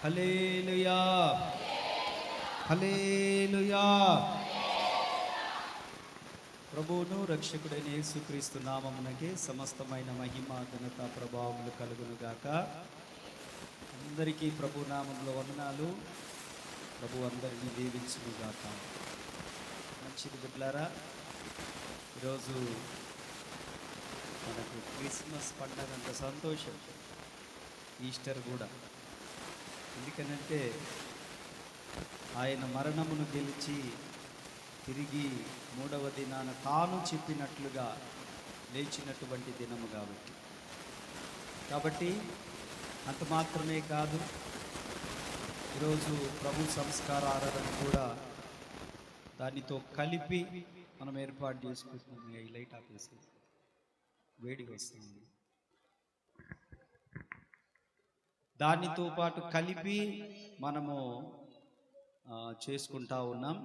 హల్లెలూయా, హల్లెలూయా. ప్రభువును రక్షకుడైన యేసుక్రీస్తు నామమునకే సమస్తమైన మహిమ ఘనత ప్రభావములు కలుగును గాక. అందరికీ ప్రభు నామంలో వందనాలు. ప్రభు అందరినీ దీవించును గాక. మంచిది బిడ్డలారా, ఈరోజు మనకు క్రిస్మస్ పండగ అంత సంతోషం, ఈస్టర్ కూడా. ఎందుకనంటే ఆయన మరణమును గెలిచి తిరిగి మూడవ దినాన తాను చెప్పినట్లుగా లేచినటువంటి దినము కాబట్టి అంత మాత్రమే కాదు, ఈరోజు ప్రభు సంస్కార ఆరాధన కూడా దానితో కలిపి మనం ఏర్పాటు చేసుకుంటున్నాం. ఈ లైట్ ఆపేసి వేడిగా వస్తుంది. దానితో పాటు కలిపి మనము చేసుకుంటా ఉన్నాం.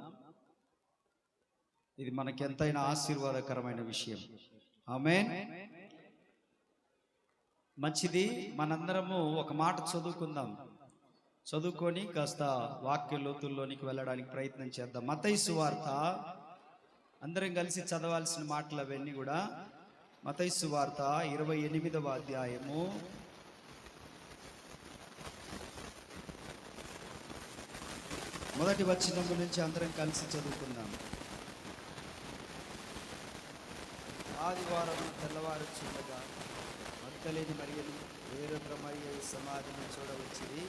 ఇది మనకెంతైనా ఆశీర్వాదకరమైన విషయం. ఆమేన్. మంచిది. మనందరము ఒక మాట చదువుకుందాం. చదువుకొని కాస్త వాక్య లోతుల్లోనికి వెళ్ళడానికి ప్రయత్నం చేద్దాం. మత్తయి సువార్త అందరం కలిసి చదవాల్సిన మాటలు అవన్నీ కూడా. మత్తయి సువార్త 28వ అధ్యాయము 1వ వచనం నుంచి అందరం కలిసి చదువుకుందాం. ఆదివారం తెల్లవారుచుండగా మగ్దలేని మరియను వేరొక మరియ సమాధిని చూడవచ్చింది.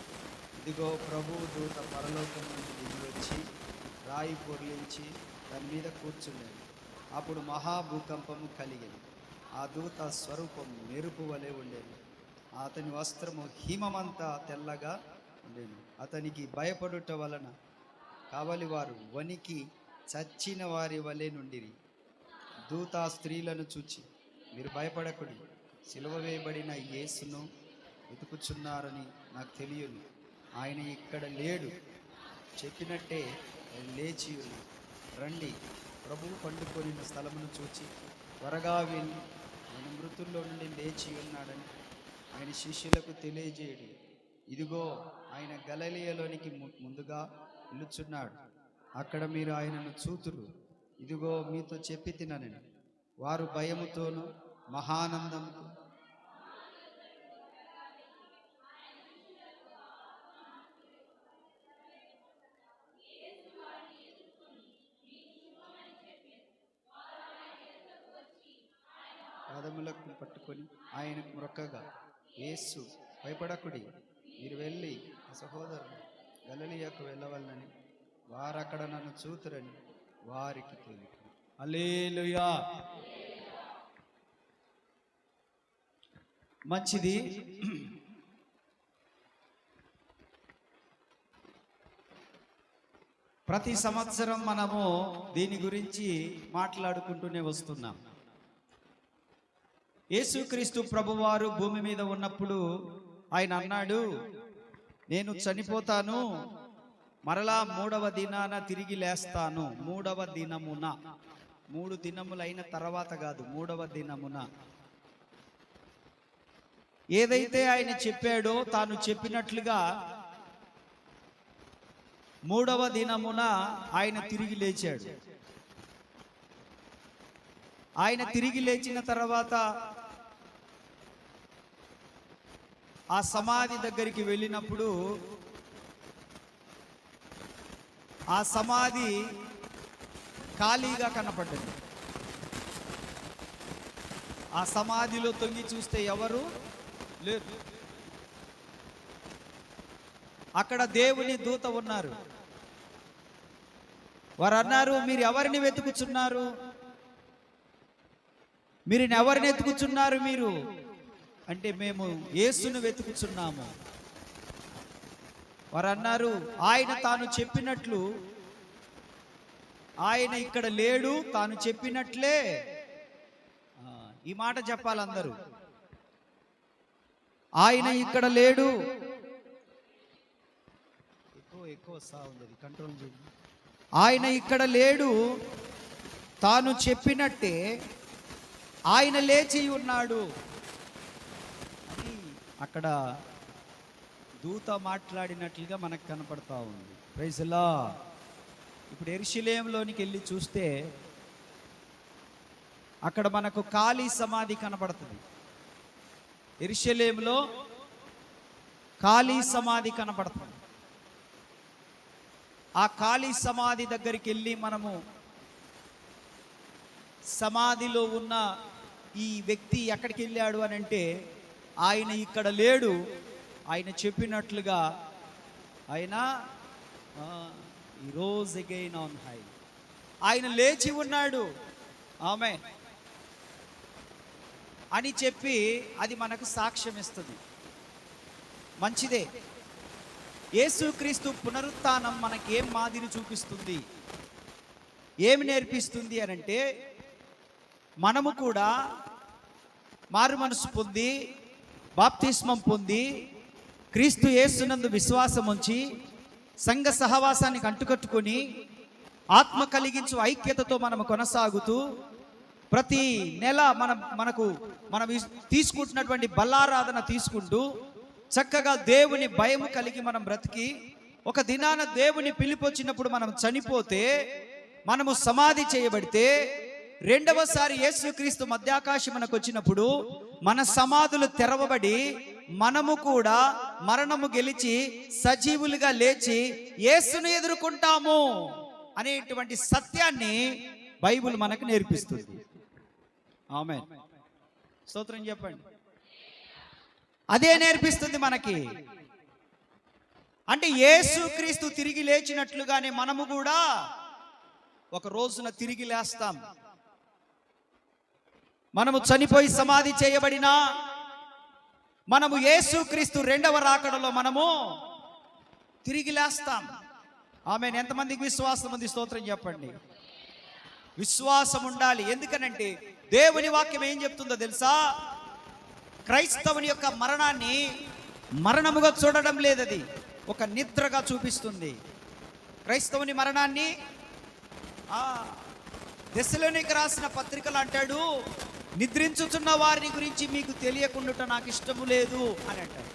ఇదిగో ప్రభువు దూత పరలోకం నుండి దిగి వచ్చి రాయి పొర్లించి దాని మీద కూర్చుండేది. అప్పుడు మహాభూకంపము కలిగింది. ఆ దూత స్వరూపం మెరుపు వలె ఉండేది. అతని వస్త్రము హిమమంతా తెల్లగా ఉండేది. అతనికి భయపడుట వలన కావలి వారు వణికి చచ్చిన వారి వలె నుండిరి. దూత స్త్రీలను చూచి, మీరు భయపడకుడి, సిలువ వేయబడిన యేసును వెతుకుచున్నారని నాకు తెలియదు. ఆయన ఇక్కడ లేడు, చెప్పినట్టే లేచి రండి. ప్రభువు పండుకొని స్థలమును చూచి త్వరగా వెళ్ళి ఆయన మృతుల్లో నుండి లేచి ఉన్నాడని ఆయన శిష్యులకు తెలియజేయడు. ఇదిగో ఆయన గలిలయలోనికి ముందుగా వెళ్ళుచున్నాడు, అక్కడ మీరు ఆయనను చూతురు. ఇదిగో మీతో చెప్పి తినని. వారు భయముతోనూ మహానందంతో పాదములకు పట్టుకొని ఆయనకు మొక్కగా, యేసు భయపడకుడి, మీరు వెళ్ళి సహోదరులు గలిలయకు వెళ్ళవలనని వారక్కడ నన్ను చూతురని వారికి తెలియదు. హల్లెలూయా. మంచిది. ప్రతి సంవత్సరం మనము దీని గురించి మాట్లాడుకుంటూనే వస్తున్నాం. యేసుక్రీస్తు ప్రభువారు భూమి మీద ఉన్నప్పుడు ఆయన అన్నాడు, నేను చనిపోతాను, మరలా 3వ దినాన తిరిగి లేస్తాను. 3వ దినమున, 3 దినములైన తర్వాత కాదు, 3వ దినమున. ఏదైతే ఆయన చెప్పాడో తాను చెప్పినట్లుగా 3వ దినమున ఆయన తిరిగి లేచాడు. ఆయన తిరిగి లేచిన తర్వాత ఆ సమాధి దగ్గరికి వెళ్ళినప్పుడు ఆ సమాధి ఖాళీగా కనపడ్డది. ఆ సమాధిలో తొంగి చూస్తే ఎవరు లేరు. అక్కడ దేవుని దూత ఉన్నారు. వారు అన్నారు, మీరు ఎవరిని వెతుకుచున్నారు? మీరు ఎవరిని వెతుకుచున్నారు? మీరు అంటే మేము యేసును వెతుకుచున్నాము. వారు అన్నారు, ఆయన తాను చెప్పినట్లు ఆయన ఇక్కడ లేడు, తాను చెప్పినట్లే. ఈ మాట చెప్పాలి అందరూ. ఆయన ఇక్కడ లేడు. ఎక్కువ ఉంది, కంట్రోల్ చేయండి. ఆయన ఇక్కడ లేడు, తాను చెప్పినట్టే ఆయన లేచి ఉన్నాడు అని అక్కడ దూత మాట్లాడినట్లుగా మనకు కనపడతా ఉంది. Praise the Lord. ఇప్పుడు యెరూషలేములోనికి వెళ్ళి చూస్తే అక్కడ మనకు ఖాళీ సమాధి కనపడుతుంది. యెరూషలేములో ఖాళీ సమాధి కనపడుతుంది. ఆ ఖాళీ సమాధి దగ్గరికి వెళ్ళి మనము సమాధిలో ఉన్న ఈ వ్యక్తి ఎక్కడికి వెళ్ళాడు అని అంటే, ఆయన ఇక్కడ లేడు, ఆయన చెప్పినట్లుగా ఆయన ఈరోజు అగైన్ ఆన్ హై, ఆయన లేచి ఉన్నాడు ఆమె అని చెప్పి అది మనకు సాక్ష్యం ఇస్తుంది. మంచిదే. యేసుక్రీస్తు పునరుత్థానం మనకేం మాదిరి చూపిస్తుంది, ఏమి నేర్పిస్తుంది అని అంటే, మనము కూడా మారు మనసు పొంది బాప్తిస్మం పొంది క్రీస్తు యేసునందు విశ్వాసం ఉంచి సంఘ సహవాసానికి అంటుకట్టుకొని ఆత్మ కలిగించు ఐక్యతతో మనము కొనసాగుతూ ప్రతి నెల మనం తీసుకుంటున్నటువంటి బలారాధన తీసుకుంటూ చక్కగా దేవుని భయం కలిగి మనం బ్రతికి ఒక దినాన దేవుని పిలిపొచ్చినప్పుడు మనం చనిపోతే, మనము సమాధి చేయబడితే, రెండవసారి యేసుక్రీస్తు మధ్యాకాశమునకు వచ్చినప్పుడు మన సమాధులు తెరవబడి మనము కూడా మరణము గెలిచి సజీవులుగా లేచి యేసును ఎదుర్కొంటాము అనేటువంటి సత్యాన్ని బైబిల్ మనకు నేర్పిస్తుంది. ఆమేన్. స్తోత్రం చెప్పండి. అదే నేర్పిస్తుంది మనకి. అంటే యేసుక్రీస్తు తిరిగి లేచినట్లుగానే మనము కూడా ఒక రోజున తిరిగి లేస్తాం. మనము చనిపోయి సమాధి చేయబడినా మనము యేసుక్రీస్తు రెండవ రాకడలో మనము తిరిగి లేస్తాం. ఆమేన్. ఎంతమందికి విశ్వాసం ఉంది? స్తోత్రం చెప్పండి. విశ్వాసం ఉండాలి. ఎందుకనంటే దేవుని వాక్యం ఏం చెప్తుందో తెలుసా? క్రైస్తవుని యొక్క మరణాన్ని మరణముగా చూడడం లేదు, అది ఒక నిద్రగా చూపిస్తుంది. క్రైస్తవుని మరణాన్ని దెస్సలోనికి రాసిన పత్రికలు అంటాడు, నిద్రించుచున్న వారిని గురించి మీకు తెలియకుండా నాకు ఇష్టము లేదు అని అంటాడు.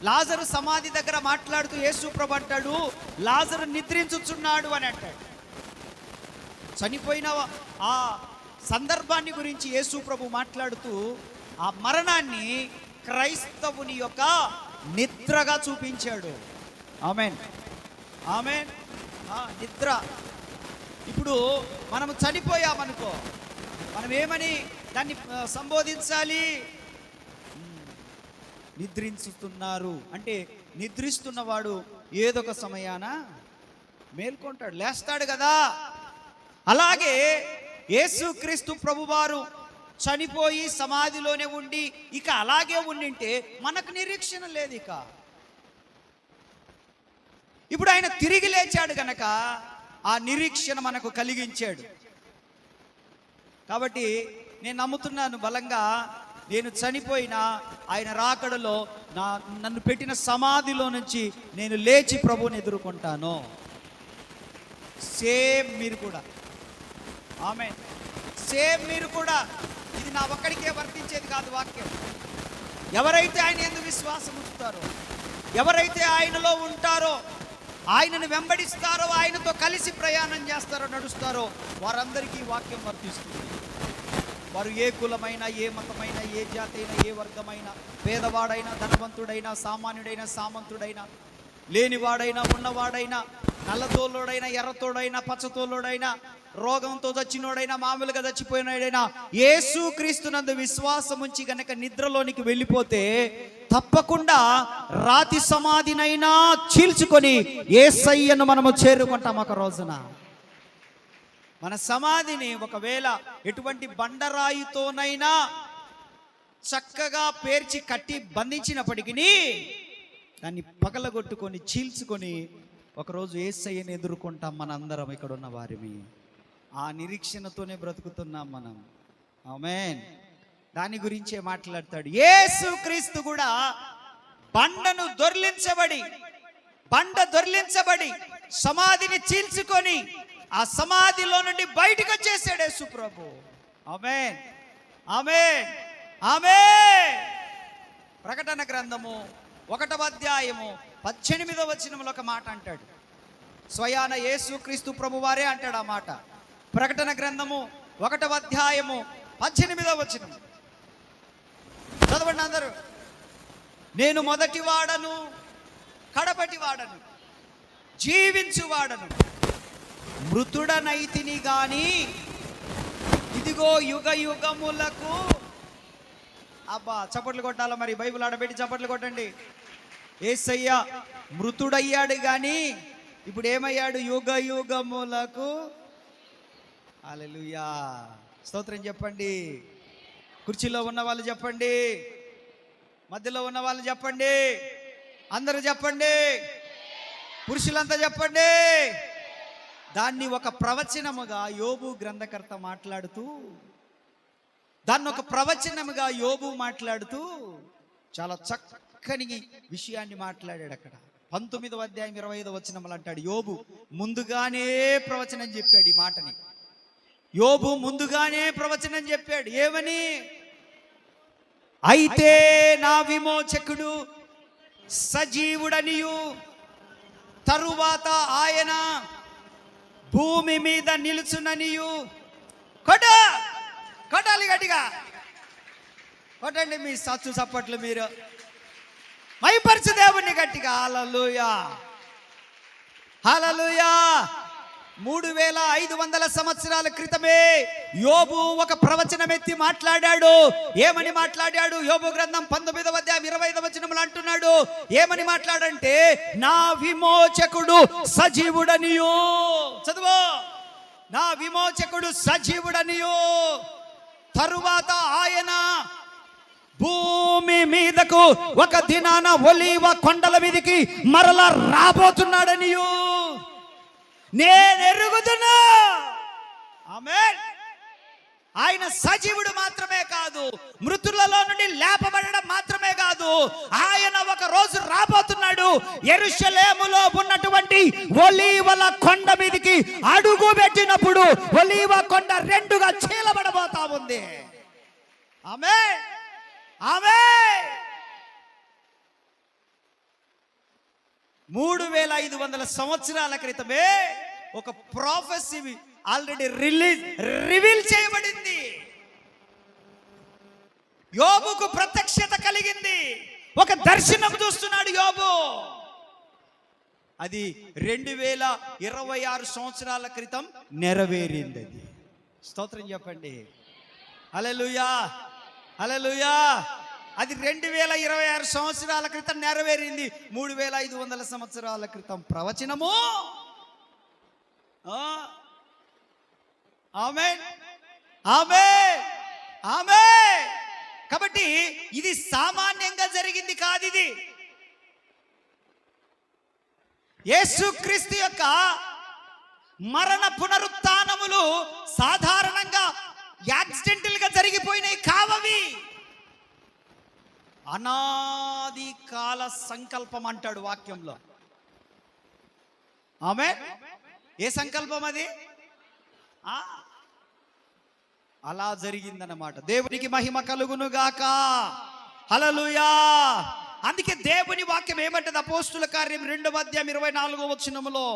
లాజరు సమాధి దగ్గర మాట్లాడుతూ యేసు ప్రభు అంటాడు, లాజరు నిద్రించుచున్నాడు అని అంటాడు. చనిపోయిన ఆ సందర్భాన్ని గురించి యేసు ప్రభు మాట్లాడుతూ ఆ మరణాన్ని క్రైస్తవుని యొక్క నిద్రగా చూపించాడు. ఆమేన్, ఆమేన్. నిద్ర. ఇప్పుడు మనము చనిపోయామనుకో, మనం ఏమని దాన్ని సంబోధించాలి? నిద్రించుతున్నారు అంటే నిద్రిస్తున్నవాడు ఏదో ఒక సమయాన మేల్కొంటాడు, లేస్తాడు కదా. అలాగే యేసుక్రీస్తు ప్రభువారు చనిపోయి సమాధిలోనే ఉండి ఇక అలాగే ఉండింటే మనకు నిరీక్షణ లేదు. ఇక ఇప్పుడు ఆయన తిరిగి లేచాడు గనక ఆ నిరీక్షణ మనకు కలిగించాడు. కాబట్టి నేను నమ్ముతున్నాను బలంగా, నేను చనిపోయినా ఆయన రాకడలో నన్ను పెట్టిన సమాధిలో నుంచి నేను లేచి ప్రభువుని ఎదుర్కొంటాను. సేమ్ మీరు కూడా. ఆమేన్. సేమ్ మీరు కూడా. ఇది నా ఒక్కడికే వర్తించేది కాదు వాక్యం. ఎవరైతే ఆయన యందు విశ్వాసం ఉంచుతారో, ఎవరైతే ఆయనలో ఉంటారో, ఆయనను వెంబడిస్తారో, ఆయనతో కలిసి ప్రయాణం చేస్తారో, నడుస్తారో, వారందరికీ వాక్యం వర్తిస్తుంది. వారు ఏ కులమైనా, ఏ మతమైనా, ఏ జాతి అయినా, ఏ వర్గమైనా, పేదవాడైనా, ధనవంతుడైనా, సామాన్యుడైనా, సామంతుడైనా, లేనివాడైనా, ఉన్నవాడైనా, నల్లతోలుడైనా, ఎర్రతోడైనా, పచ్చతోలుడైనా, రోగంతో చచ్చినోడైనా, మామూలుగా చచ్చిపోయినాడైనా, యేసుక్రీస్తునందు విశ్వాసం ఉంచి గనక నిద్రలోనికి వెళ్ళిపోతే తప్పకుండా రాతి సమాధినైనా చీల్చుకొని యేసయ్యను మనము చేరుకుంటాం ఒక రోజున. మన సమాధిని ఒకవేళ ఎటువంటి బండరాయితోనైనా చక్కగా పేర్చి కట్టి బంధించినప్పటికీ దాన్ని పగలగొట్టుకొని చీల్చుకొని ఒకరోజు యేసయ్యను ఎదుర్కొంటాం మనందరం ఇక్కడ ఉన్న వారిని. ఆ నిరీక్షణతోనే బ్రతుకుతున్నాం మనం. ఆమేన్. దాని గురించే మాట్లాడతాడు. యేసుక్రీస్తు కూడా బండ దొర్లించబడి సమాధిని చీల్చుకొని ఆ సమాధిలో నుండి బయటకు వచ్చేసాడు యేసు ప్రభు. ఆమేన్, ఆమేన్, ఆమేన్. ప్రకటన గ్రంథము 1వ అధ్యాయము 18వ వచనంలో ఒక మాట అంటాడు. స్వయాన యేసుక్రీస్తు ప్రభువారే అంటాడు ఆ మాట. ప్రకటన గ్రంథము 1వ అధ్యాయము 18వ వచనం చదవండి అందరూ. నేను మొదటి వాడను, కడపటి వాడను, జీవించువాడను, మృతుడనైతిని గాని ఇదిగో యుగ యుగములకు. అబ్బా, చప్పట్లు కొట్టాల మరి. బైబిల్ ఆడబెట్టి చప్పట్లు కొట్టండి. యేసయ్య మృతుడయ్యాడు కానీ ఇప్పుడు ఏమయ్యాడు? యుగ యుగములకు. హల్లెలూయా, స్తోత్రం చెప్పండి. కుర్చీలో ఉన్న వాళ్ళు చెప్పండి, మధ్యలో ఉన్న వాళ్ళు చెప్పండి, అందరూ చెప్పండి, పురుషులంతా చెప్పండి. దాన్ని ఒక ప్రవచనముగా యోబు గ్రంథకర్త మాట్లాడుతూ, దాన్ని ఒక ప్రవచనముగా యోబు మాట్లాడుతూ చాలా చక్కని విషయాన్ని మాట్లాడాడు. అక్కడ 19వ అధ్యాయం 25వ వచనములు అంటాడు, యోబు ముందుగానే ప్రవచనం చెప్పాడు. ఈ మాటని యోబు ముందుగానే ప్రవచనం చెప్పాడు. ఏమని? అయితే నా విమోచకుడు సజీవుడనియు, తరువాత ఆయన భూమి మీద నిలుచుననియు. కొట్టాలి గట్టిగా, కొట్టండి మీ సచ్చు చప్పట్లు. మీరు మైపరచు దేవుణ్ణి గట్టిగా. హల్లెలూయా, హల్లెలూయా. 3500 సంవత్సరాల క్రితమే యోబు ఒక ప్రవచనం ఎత్తి మాట్లాడాడు. ఏమని మాట్లాడాడు? యోబు గ్రంథం 19వ అధ్యాయం 25వ వచనంలో అంటున్నాడు. ఏమని మాట్లాడంటే, నా విమోచకుడు సజీవుడనియు. చదువు. నా విమోచకుడు సజీవుడనియు, తరువాత ఆయన భూమి మీదకు ఒక దినాన ఒలీవ కొండల మీదకి మరలా రాబోతున్నాడనియు నేను ఎరుగుతున్నా. ఆమేన్. ఆయన సజీవుడు మాత్రమే కాదు, మృతులలో నుండి లేపబడడం మాత్రమే కాదు, ఆయన ఒక రోజు రాబోతున్నాడు. యెరూషలేములో ఉన్నటువంటి ఒలీవల కొండ మీదకి అడుగు పెట్టినప్పుడు ఒలీవ కొండ 2గా చీలబడబోతా ఉంది. ఆమేన్, ఆమేన్. 3500 సంవత్సరాల క్రితమే ఒక ప్రొఫెసీ ఆల్రెడీ రివీల్ చేయబడింది. యోబుకు ప్రత్యక్షత కలిగింది. ఒక దర్శనం చూస్తున్నాడు యోబు. అది 2026 సంవత్సరాల క్రితం నెరవేరింది. అది స్తోత్రం చెప్పండి. హల్లెలూయా, హల్లెలూయా. అది 2026 సంవత్సరాల క్రితం నెరవేరింది. 3500 సంవత్సరాల క్రితం ప్రవచనము. ఆమేన్, ఆమేన్, ఆమేన్. కాబట్టి ఇది సామాన్యంగా జరిగింది కాదు. ఇది యేసుక్రీస్తు యొక్క మరణ పునరుత్థానములు సాధారణంగా యాక్సిడెంటల్ గా జరిగిపోయినాయి కావవి. అనాది కాల సంకల్పం అంటాడు వాక్యంలో. ఆమేన్. ఏ సంకల్పం అది? అలా జరిగిందన్నమాట. దేవునికి మహిమ కలుగును గాక. హల్లెలూయా. అందుకే దేవుని వాక్యం ఏమంటది? అపోస్తుల కార్యం 2వ అధ్యాయం 24వ వచనములో,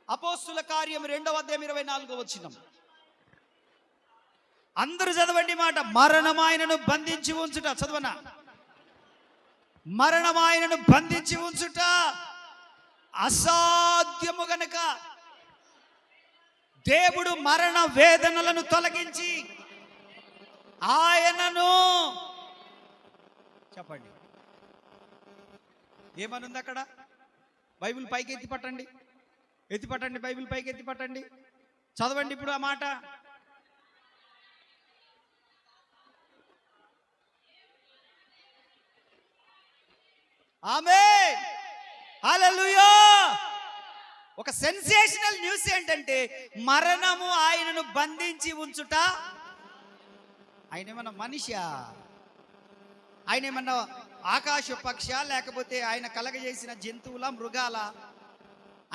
అపోస్తుల కార్యం 2వ అధ్యాయం 24వ వచనం. అందరూ చదవండి మాట. మరణం ఆయనను బంధించి ఉంచుట. చదవనా? మరణం ఆయనను బంధించి ఉంచుట అసాధ్యము గనుక దేవుడు మరణ వేదనలను తొలగించి ఆయనను, చెప్పండి ఏమనుంది అక్కడ? బైబిల్ పైకి ఎత్తి పట్టండి, ఎత్తి పట్టండి, బైబిల్ పైకి ఎత్తి పట్టండి, చదవండి ఇప్పుడు ఆ మాట. ఆమేన్, హల్లెలూయా. ఒక సెన్సేషనల్ న్యూస్ ఏంటంటే, మరణము ఆయనను బంధించి ఉంచుట. ఆయన ఏమన్నా మనిషా? ఆయన ఏమన్నా ఆకాశ పక్ష, లేకపోతే ఆయన కలగజేసిన జంతువుల, మృగాల?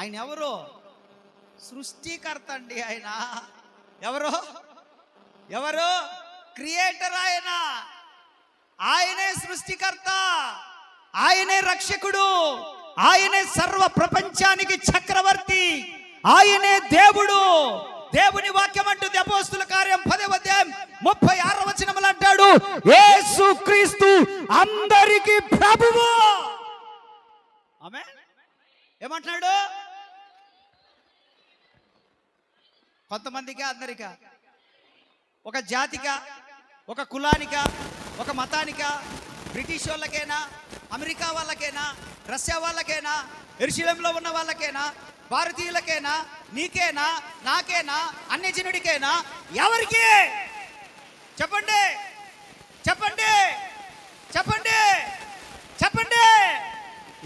ఆయన ఎవరో? సృష్టికర్త అండి ఆయన. ఎవరో? ఎవరో? క్రియేటర్ ఆయన. ఆయనే రక్షకుడు, ఆయనే సర్వ ప్రపంచానికి చక్రవర్తి, ఆయనే దేవుడు. దేవుని వాక్యం అంటుంది అపోస్తుల కార్యం 10వ అధ్యాయం 36వ వచనములు అంటాడు, యేసుక్రీస్తు అందరికీ ప్రభువు. ఆమేన్. ఏమంటున్నాడు? కొంతమందికా, అందరికా? ఒక జాతికా, ఒక కులానికా, ఒక మతానికా? బ్రిటిష్ వాళ్ళకేనా, అమెరికా వాళ్ళకేనా, రష్యా వాళ్ళకేనా, యెరూషలేములో ఉన్న వాళ్ళకేనా, భారతీయులకేనా, నీకేనా, నాకేనా, అన్యజనుడికేనా? ఎవరికి? చెప్పండి, చెప్పండి, చెప్పండి, చెప్పండి.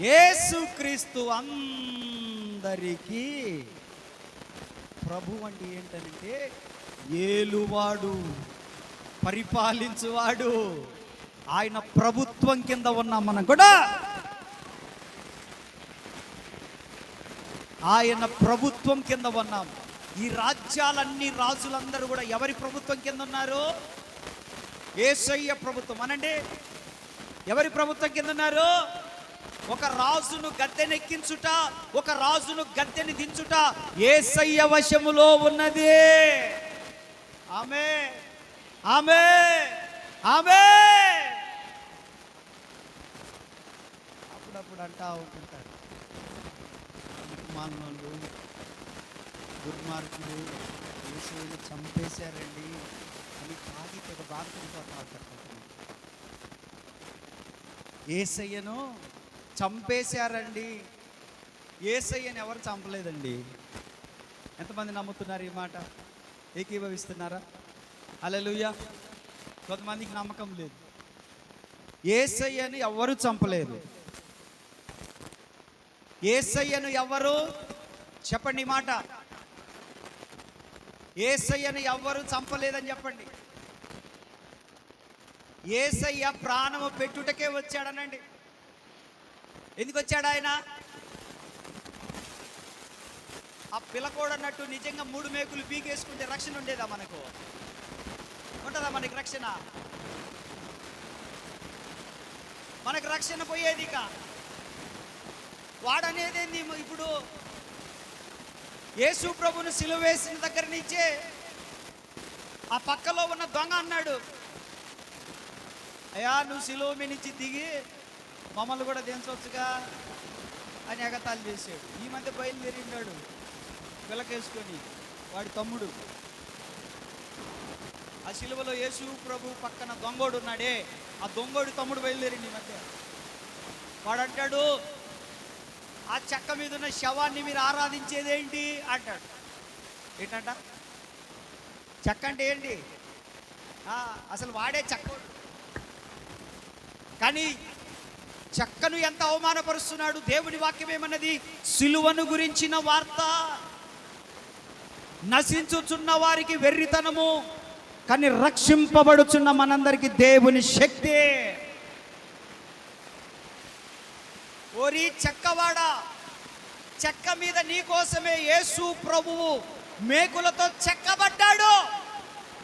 యేసుక్రీస్తు అందరికీ ప్రభు అంటే ఏంటంటే ఏలువాడు, పరిపాలించువాడు. ఆయన ప్రభుత్వం కింద ఉన్నాం మనం కూడా. ఆయన ప్రభుత్వం కింద ఉన్నాం. ఈ రాజ్యాలన్నీ, రాజులందరూ కూడా ఎవరి ప్రభుత్వం కింద ఉన్నారు? యేసయ్య ప్రభుత్వం. అనండి, ఎవరి ప్రభుత్వం కింద ఉన్నారు? ఒక రాజును గద్దెనెక్కించుట, ఒక రాజును గద్దెని దించుట యేసయ్య వశములో ఉన్నది. ఆమేన్, ఆమేన్, ఆమేన్. అప్పుడప్పుడు అంటా ఉంటుంటారు, మానవులు, దుర్మార్గులు యేసుని చంపేశారండి అని తాగి తెగ బాధపడిపోతారు. యేసయ్యను చంపేశారండి. యేసయ్యను ఎవరు చంపలేదండి. ఎంతమంది నమ్ముతున్నారు ఈ మాట? ఏకీభవిస్తున్నారా? హల్లెలూయా. కొంతమందికి నమ్మకం లేదు. యేసయ్యను ఎవరు చంపలేదు. యేసయ్యను ఎవరు, చెప్పండి ఈ మాట. యేసయ్యను ఎవరు చంపలేదని చెప్పండి. యేసయ్య ప్రాణము పెట్టుటకే వచ్చాడనండి. ఎందుకు వచ్చాడు ఆయన? ఆ పిల్లకోడన్నట్టు నిజంగా 3 మేకులు పీకేసుకుంటే రక్షణ ఉండేదా? మనకు ఉంటుందా? మనకి రక్షణ? మనకు రక్షణ పోయేది. ఇక వాడనేదేంది? ఇప్పుడు యేసు ప్రభును సిలువ వేసిన దగ్గర నుంచే ఆ పక్కలో ఉన్న దొంగ అన్నాడు, అయ్యా నువ్వు సిలువ మీద నుంచి దిగి మమ్మల్ని కూడా దించవచ్చుగా అని ఎగతాళి చేశాడు. ఈ మధ్య బయలుదేరిండాడు పిల్లకేసుకొని వాడి తమ్ముడు. ఆ సిలువలో యేసు ప్రభు పక్కన దొంగోడు ఉన్నాడే, ఆ దొంగోడు తమ్ముడు బయలుదేరింది ఈ మధ్య. వాడు అంటాడు, ఆ చెక్క మీద ఉన్న శవాన్ని మీరు ఆరాధించేదేంటి అంటాడు. ఏంటంట? చెక్క అంటే ఏంటి? అసలు వాడే చెక్కోడు. కానీ చెక్కను ఎంత అవమానపరుస్తున్నాడు. దేవుని వాక్యం ఏమన్నది? సిలువను గురించిన వార్త నశించుచున్న వారికి వెర్రితనము, కానీ రక్షింపబడుచున్న మనందరికీ దేవుని శక్తి. ఓరి చెక్కవాడా, చెక్క మీద నీ కోసమే యేసు ప్రభువు మేకులతో చెక్కబడ్డాడు.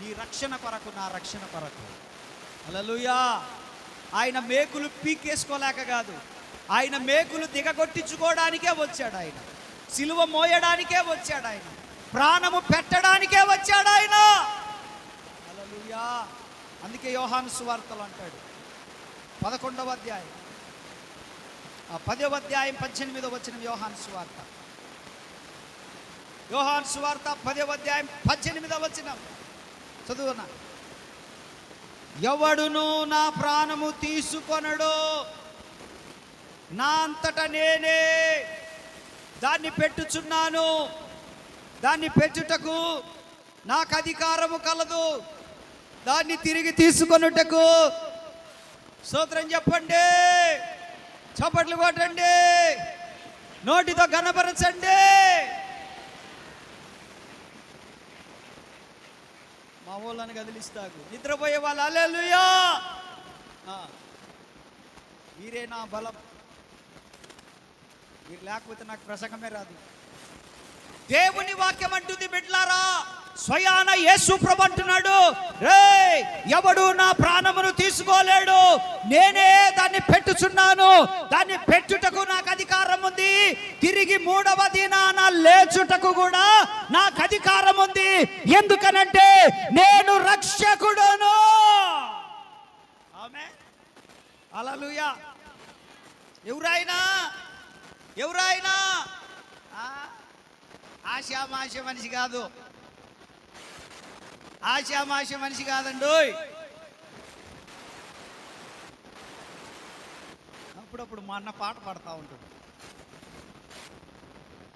నీ రక్షణ కొరకు, నా రక్షణ కొరకు. హల్లెలూయా. ఆయన మేకులు పీకేసుకోలేక కాదు, ఆయన మేకులు దిగగొట్టించుకోవడానికే వచ్చాడు. ఆయన సిలువ మోయడానికే వచ్చాడు. ఆయన ప్రాణము పెట్టడానికే వచ్చాడు ఆయన. హల్లెలూయా. అందుకే యోహాను సువార్తలు అంటాడు 11వ అధ్యాయం 10వ అధ్యాయం 18వ వచనం. యోహాను సువార్త 10వ అధ్యాయం 18వ వచనం చదువునా. ఎవడును నా ప్రాణము తీసుకొనడు, నా అంతట నేనే దాన్ని పెట్టుచున్నాను, దాన్ని పెట్టుటకు నాకు అధికారము కలదు, దాన్ని తిరిగి తీసుకొనుటకు. స్తోత్రం చెప్పండి, చప్పట్లు కొట్టండి, నోటితో ఘనపరచండి. మా ఊళ్ళని కదిలిస్తాకు నిద్రపోయే వాళ్ళు హల్లెలూయా. మీరే నా బలం, మీరు లేకపోతే నాకు ప్రసంగమే రాదు. దేవుని వాక్యం అంటుంది బిడ్డలారా, స్వయాన యేసు ప్రభు అంటున్నాడు, రే ఎవడు నా ప్రాణమును తీసుకోలేడు, నేనే దాన్ని పెట్టుచున్నాను, దాన్ని పెట్టుటకు నాకు అధికారం ఉంది, తిరిగి 3వ దినాన లేచుటకు కూడా నాకు అధికారం ఉంది. ఎందుకనంటే నేను రక్షకుడును. ఆమేన్, హల్లెలూయా. ఎవరైనా ఆశామాష మనిషి కాదు, ఆశామాష మనిషి కాదండి. అప్పుడప్పుడు మా అన్న పాట పాడుతూ ఉంటాడు,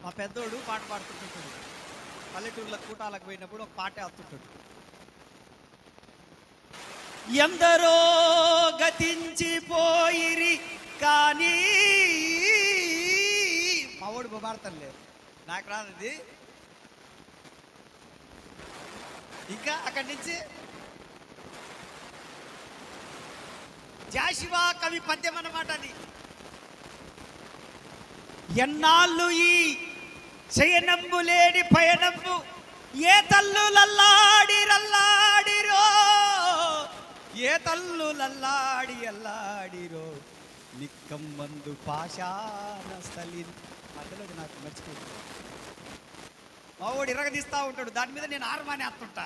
మా పెద్దోడు పాట పాడుతుంటాడు. పల్లెటూళ్ళ కూటాలకు పోయినప్పుడు ఒక పాటే వస్తుంటాడు. ఎందరో గతించిపోయిరి కానీ, మా ఓడి పాడతానులే, నాకు రాదు. ఇంకా అక్కడి నుంచి జాషువా కవి పద్యం అన్నమాట అది. ఎన్నాళ్ళు ఈ శయనంబు లేని పయనంబు, ఏ తల్లులల్లాడి రల్లాడిరో, ఏ తల్లులల్లాడి అల్లాడిరో, నిక్కమ్మందు పాషాణ స్థలి. మధ్యలో నాకు మర్చిపోయింది. మా వాడు ఇరగదీస్తా ఉంటాడు, దాని మీద నేను ఆర్మాని వేస్తుంటా.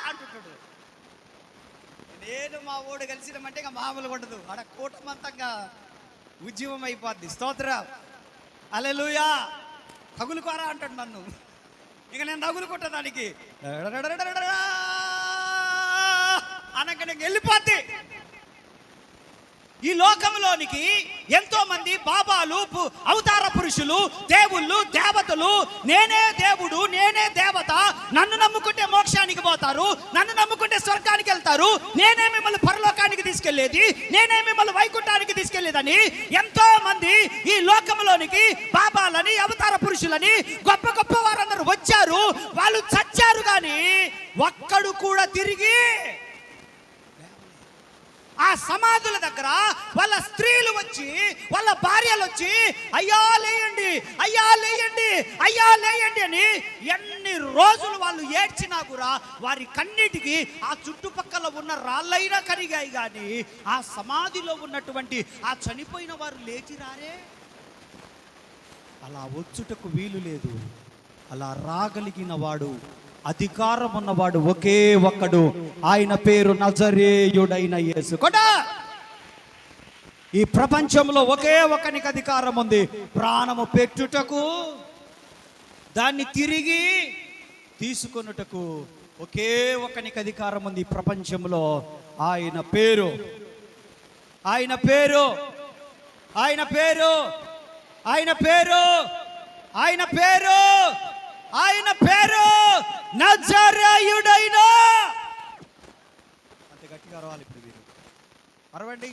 అంటుంటాడు. నేను మా వాడు కలిసినమంటే ఇంకా మామూలుగా ఉండదు, ఆడ కూటమంతంగా ఉద్యమం అయిపోద్ది. స్తోత్రం, హల్లెలూయా. తగులుకోరా అంటాడు నన్ను, ఇక నేను తగులుకుంటా దానికి అనక నేను వెళ్ళిపోద్ది. ఈ లోకంలోనికి ఎంతో మంది బాబాలు, అవతార పురుషులు, దేవుళ్ళు, దేవతలు, నేనే దేవుడు, నేనే దేవత, నన్ను నమ్ముకుంటే మోక్షానికి పోతారు, నన్ను నమ్ముకుంటే స్వర్గానికి వెళ్తారు, నేనే మిమ్మల్ని పరలోకానికి తీసుకెళ్లేది, నేనే మిమ్మల్ని వైకుంఠానికి తీసుకెళ్లేదని ఎంతో మంది ఈ లోకంలోనికి బాబాలని, అవతార పురుషులని, గొప్ప గొప్ప వారందరూ వచ్చారు. వాళ్ళు చచ్చారు కానీ ఒక్కడు కూడా తిరిగి ఆ సమాధుల దగ్గర వాళ్ళ స్త్రీలు వచ్చి, వాళ్ళ భార్యలు వచ్చి, అయ్యా లేయండి, అయ్యా లేయండి, అయ్యా లేయండి అని ఎన్ని రోజులు వాళ్ళు ఏడ్చినా కూడా వారి కన్నిటికి ఆ చుట్టుపక్కల ఉన్న రాళ్ళైనా కరిగాయి కానీ ఆ సమాధిలో ఉన్నటువంటి ఆ చనిపోయిన వారు లేచి రారే. అలా వచ్చుటకు వీలు లేదు. అలా రాగలిగిన వాడు, అధికారం ఉన్నవాడు ఒకే ఒక్కడు, ఆయన పేరు నజరేయుడైన యేసు. కొడా ఈ ప్రపంచంలో ఒకే ఒక్కనికి అధికారం ఉంది, ప్రాణము పెట్టుటకు, దాన్ని తిరిగి తీసుకొనుటకు ఒకే ఒక్కనికి అధికారం ఉంది ఈ ప్రపంచంలో. ఆయన పేరు, ఆయన పేరు, ఆయన పేరు, ఆయన పేరు, ఆయన పేరు, ఆయన పేరు నజరేయుడైన. అంత గట్టిగా రావాలి ఇప్పుడు మీరు, అరవండి.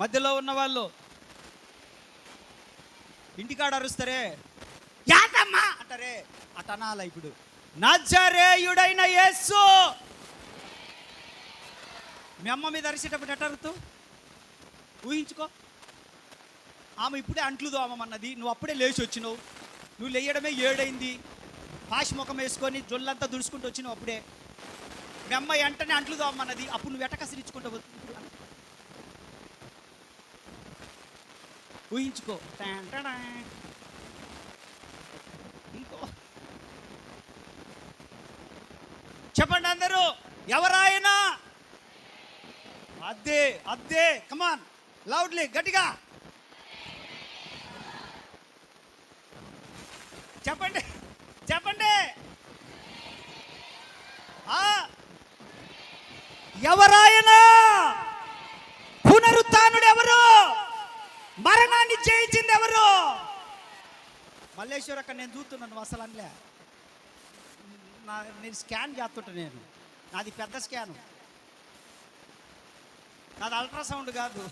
మధ్యలో ఉన్న వాళ్ళు ఇంటికాడ అరుస్తారే, యాదమ్మా అంటారే, అటనాల. ఇప్పుడు నజరేయుడైన యేసు. మీ అమ్మ మీద అరిసేటప్పుడు ఎట్ట అరుతూ ఊహించుకో. ఆమె ఇప్పుడే అంట్లు దోమమన్నది, నువ్వు అప్పుడే లేచి వచ్చినావు, నువ్వు లేయడమే 7 అయింది, పాసి ముఖం వేసుకొని జొల్లంతా దుడుచుకుంటూ వచ్చినావు అప్పుడే. మీ అమ్మాయి వెంటనే అంట్లు దోమన్నది, అప్పుడు నువ్వు ఎట్ట కసిరించుకుంటావు ఊహించుకో. ఇంకో చెప్పండి అందరూ, ఎవరాయనా? అద్దే అద్దే, కమాన్ లౌడ్లీ, గట్టిగా చెప్పండి, చెప్పండి. ఎవరాయనా? పునరుత్థానుడు ఎవరు? మరణాన్ని జయించింది ఎవరు? మల్లేశ్వర్ అక్కడ నేను చూస్తున్నాను, అసలు అనలే, నేను స్కాన్ చేస్తుంటా, నాది పెద్ద స్కాను, నాది అల్ట్రాసౌండ్ కాదు,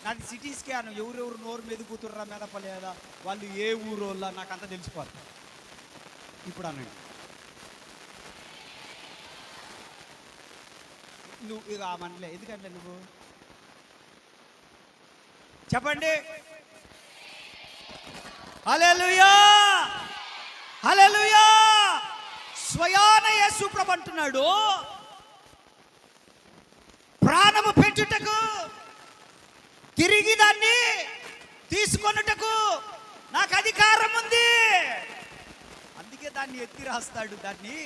నాది సిటీ స్కాన్. ఎవరెవరు నోరు మెదుగుతుర్రా మెదపలేదా, వాళ్ళు ఏ ఊరోళ్ళ నాకు అంతా తెలిసిపోతుంది. ఇప్పుడు అనండి, నువ్వు ఇక ఆ మనలే ఎందుకంటే నువ్వు చెప్పండి. హల్లెలూయా, హల్లెలూయా. స్వయాన యేసు ప్రభు అంటున్నాడు, ప్రాణము పెట్టుటకు తిరిగి దాన్ని తీసుకొనుటకు నాకు అధికారం ఉంది. అందుకే దాన్ని ఎత్తి రాస్తాడు. దాన్ని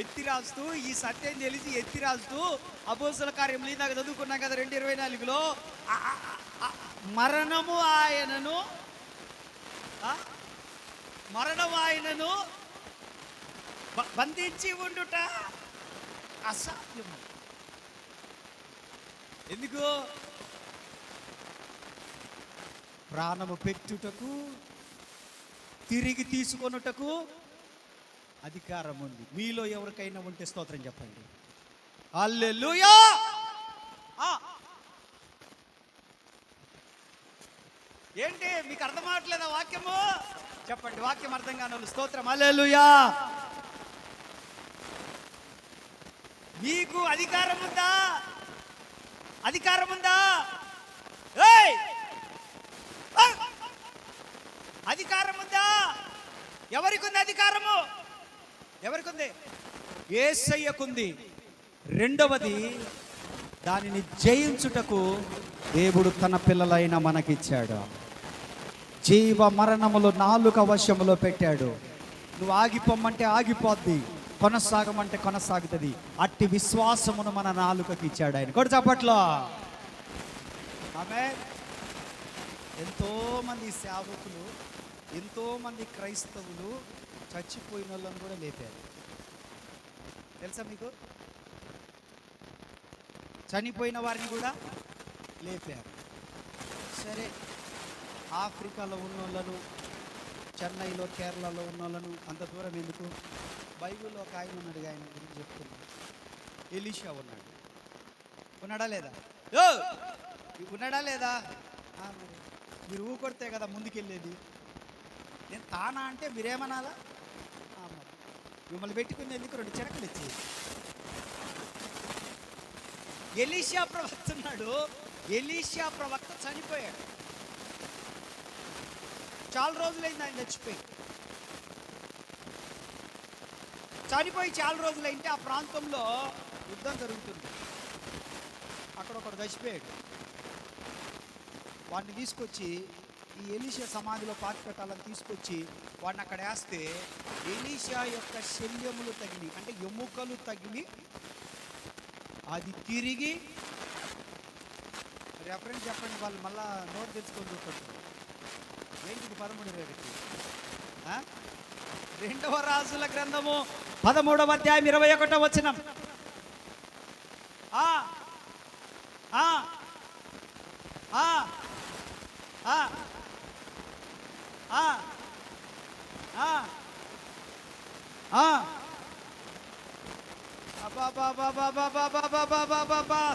ఎత్తి రాస్తూ ఈ సత్యం తెలిసి ఎత్తి రాస్తూ అపోస్తల కార్యములు ఇందాక చదువుకున్నాం కదా 2:24లో మరణము ఆయనను బంధించి ఉండుట అసాధ్యము. ఎందుకు? ప్రాణము పెట్టుటకు తిరిగి తీసుకొనుటకు అధికారం ఉంది. మీలో ఎవరికైనా ఉంటే స్తోత్రం చెప్పండి. హల్లెలూయా. ఏంటి మీకు అర్థం అవట్లేదా వాక్యము? చెప్పండి, వాక్యం అర్థం కాని వాళ్ళు స్తోత్రం. హల్లెలూయా. మీకు అధికారం ఉందా? అధికారం ఉందా? అధికారం ఉందా? ఎవరికి ఉంది అధికారము? ఎవరికి ఉంది? యేసయ్యకుంది. రెండవది, దానిని జయించుటకు దేవుడు తన పిల్లలైన మనకిచ్చాడు. జీవ మరణములు నాలుక వశములో పెట్టాడు. నువ్వు ఆగిపోమ్మంటే ఆగిపోద్ది, కొనసాగమంటే కొనసాగుతుంది. అట్టి విశ్వాసమును మన నాలుకకి ఇచ్చాడు ఆయన. కొడు చప్పట్లో. ఆమె ఎంతోమంది సేవకులు, ఎంతోమంది క్రైస్తవులు చచ్చిపోయిన వాళ్ళని కూడా లేపారు. తెలుసా మీకు? చనిపోయిన వారిని కూడా లేపారు. సరే, ఆఫ్రికాలో ఉన్న వాళ్ళను, చెన్నైలో కేరళలో ఉన్న వాళ్ళను అంత దూరం ఎందుకు? బైబిల్లో ఒక ఆయన ఉన్నాడు, ఆయన గురించి చెప్తున్నాడు. ఎలీషా ఉన్నాడా లేదా? ఉన్నాడా లేదా? మీరు ఊకొడితే కదా ముందుకెళ్ళేది. నేను తానా అంటే మీరేమనాలా? మిమ్మల్ని పెట్టుకుని ఎందుకు 2 చిరకలు ఇచ్చేది. ఎలీషా ప్రవక్త ఉన్నాడు. ఎలీషా ప్రవక్త చనిపోయాడు. చాలా రోజులైంది ఆయన చనిపోయి చాలా రోజులైంటే ఆ ప్రాంతంలో యుద్ధం జరుగుతుంది. అక్కడ ఒకడు చచ్చిపోయాడు. వాడిని తీసుకొచ్చి ఈ ఎలీషా సమాధిలో పాతి పెట్టాలని తీసుకొచ్చి వాడిని అక్కడ వేస్తే ఎలీషా యొక్క శల్యములు తగిలి, అంటే ఎముకలు తగిలి అది తిరిగి, రెఫరెన్స్ చెప్పండి, వాళ్ళు మళ్ళా నోట్ తెచ్చుకొని చూసుకుంటారు. ఏంటిది 13:20? 2వ రాజుల గ్రంథము 13వ అధ్యాయం 21వ వచనం.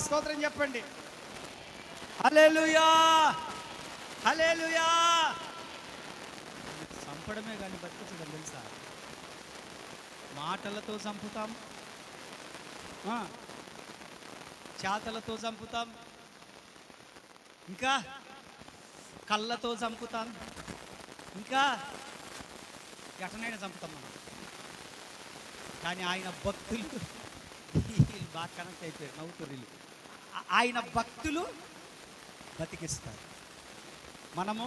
స్తోత్రం చెప్పండి. హల్లెలూయా, హల్లెలూయా. చంపడమే కానీ బతికించడం తెలుసా? మాటలతో చంపుతాం, చేతలతో చంపుతాం, ఇంకా కళ్ళతో చంపుతాం, ఇంకా ఎటనైనా చంపుతాం మనం. కానీ ఆయన భక్తులు బాగా కనెక్ట్ అయిపోయారు, నవ్వుతుర్రీలు. ఆయన భక్తులు బతికిస్తారు, మనము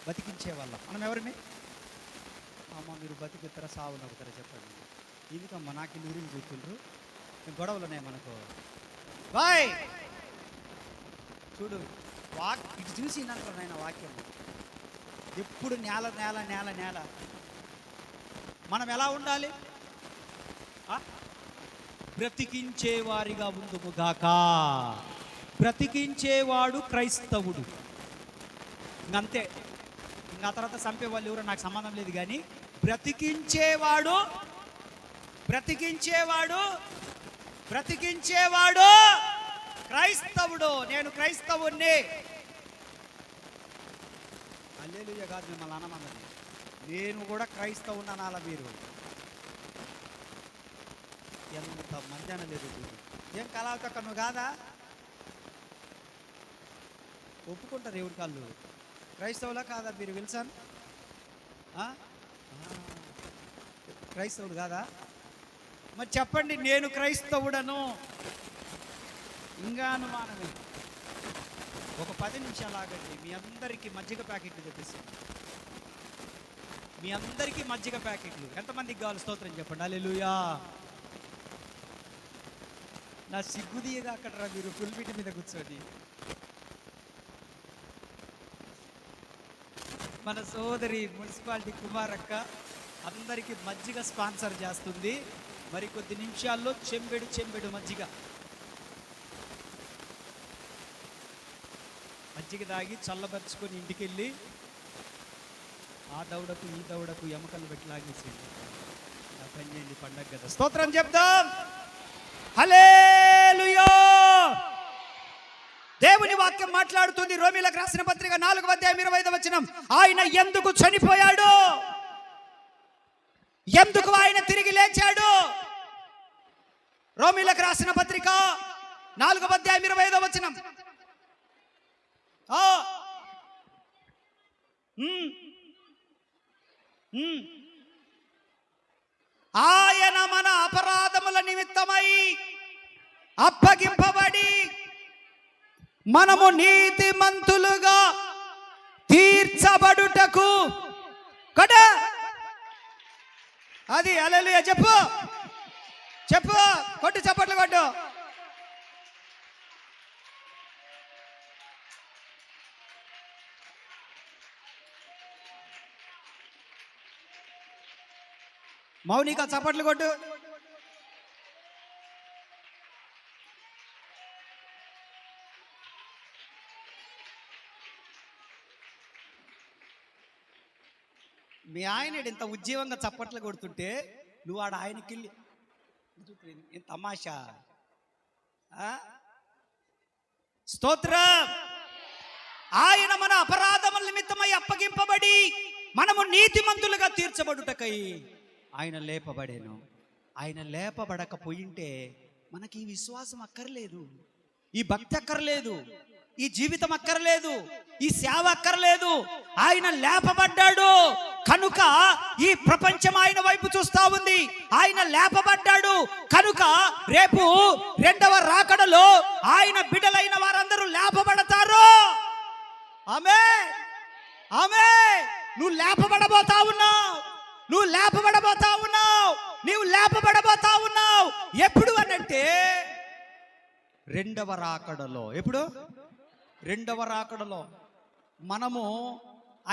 బతికించే వాళ్ళం. మనం ఎవరిని? అమ్మ మీరు బతికిస్తారా సావు నవ్వుతారా చెప్పండి. ఎందుకమ్మా నాకు ఊరిని కూర్చుండ్రు, గొడవలు ఉన్నాయి మనకు. బాయ్ చూడు, ఇటు చూసి అంటారు నాయన వాక్యం. ఎప్పుడు నేల నేల నేల నేల. మనం ఎలా ఉండాలి? బ్రతికించేవారిగా ఉందుముగాక. బ్రతికించేవాడు క్రైస్తవుడు. ఇంకంతే. ఇంకా తర్వాత చంపేవాళ్ళు ఎవరో నాకు సంబంధం లేదు. కానీ బ్రతికించేవాడు క్రైస్తవుడు. నేను క్రైస్తవుణ్ణి. హల్లెలూయా కాదు, మిమ్మల్ని అనమన్నది. నేను కూడా క్రైస్తవుని అనాల. మీరు ఎంత మంది అనలేదు. ఏం కళావతక్క నువ్వు కాదా? ఒప్పుకుంటారు ఎవరి కాళ్ళు. క్రైస్తవులా కాదా మీరు? విల్సన్ క్రైస్తవుడు కాదా? మరి చెప్పండి, నేను క్రైస్తవుడను. ఇంకా అనుమానమే. ఒక 10 నిమిషాలు ఆగండి. మీ అందరికీ మజ్జిగ ప్యాకెట్లు తెప్పిస్తాను. మీ అందరికీ మజ్జిగ ప్యాకెట్లు ఎంతమందికి కావాలి? స్తోత్రం చెప్పండి. హల్లెలూయా. నా సిగ్గుదీయగా అక్కడ రా మీరు పుల్పిటి మీద కూర్చొని. మన సోదరి మున్సిపాలిటీ కుమారక్క అందరికీ మజ్జిగ స్పాన్సర్ చేస్తుంది. మరి కొద్ది నిమిషాల్లో చెంబెడు మజ్జిగ తాగి చల్లబరుచుకొని ఇంటికి వెళ్ళి ఆ దౌడకు ఈ దౌడకు ఎముకలు పెట్టి లాగేసేయండి. ఆ పని చేయండి, పండగ కదా. స్తోత్రం చెప్దాం. హల్లెలూయా. దేవుని వాక్యం మాట్లాడుతుంది. రోమీలకు రాసిన పత్రిక 4:25 ఆయన ఎందుకు చనిపోయాడు, ఎందుకు ఆయన తిరిగి లేచాడు? రోమీలకు రాసిన పత్రిక 4:25 ఆయన మన అపరాధముల నిమిత్తమై అప్పగింపబడి మనము నీతిమంతులుగా తీర్చబడుటకు కదా. అది హల్లెలూయా. చెప్పు కొట్టు, చప్పట్లు కొట్టు. మౌనిక చప్పట్లు కొట్టు. మీ ఆయన ఇంత ఉజ్జీవంగా చప్పట్లు కొడుతుంటే నువ్వు ఆడ ఆయనకి తమాషా. స్తోత్రం. ఆయన మన అపరాధముల నిమిత్తమై అప్పగింపబడి మనము నీతిమంతులుగా తీర్చబడుటకై ఆయన లేపబడేను. ఆయన లేపబడకపోయింటే మనకి ఈ విశ్వాసం అక్కర్లేదు, ఈ భక్తి అక్కర్లేదు, ఈ జీవితం అక్కర్లేదు, ఈ సేవ అక్కర్లేదు. ఆయన లేపబడ్డాడు కనుక ఈ ప్రపంచం ఆయన వైపు చూస్తా ఉంది. ఆయన లేపబడ్డాడు కనుక రేపు 2వ రాకడలో ఆయన బిడ్డలైన వారందరూ లేపబడతారు. ఆమేన్, ఆమేన్. నువ్వు లేపబడబోతా ఉన్నావు, నువ్వు లేపబడబోతా ఉన్నావు, నీవు లేపబడబోతా ఉన్నావు. ఎప్పుడు అనంటే 2వ రాకడలో. ఎప్పుడు? 2వ రాకడలో. మనము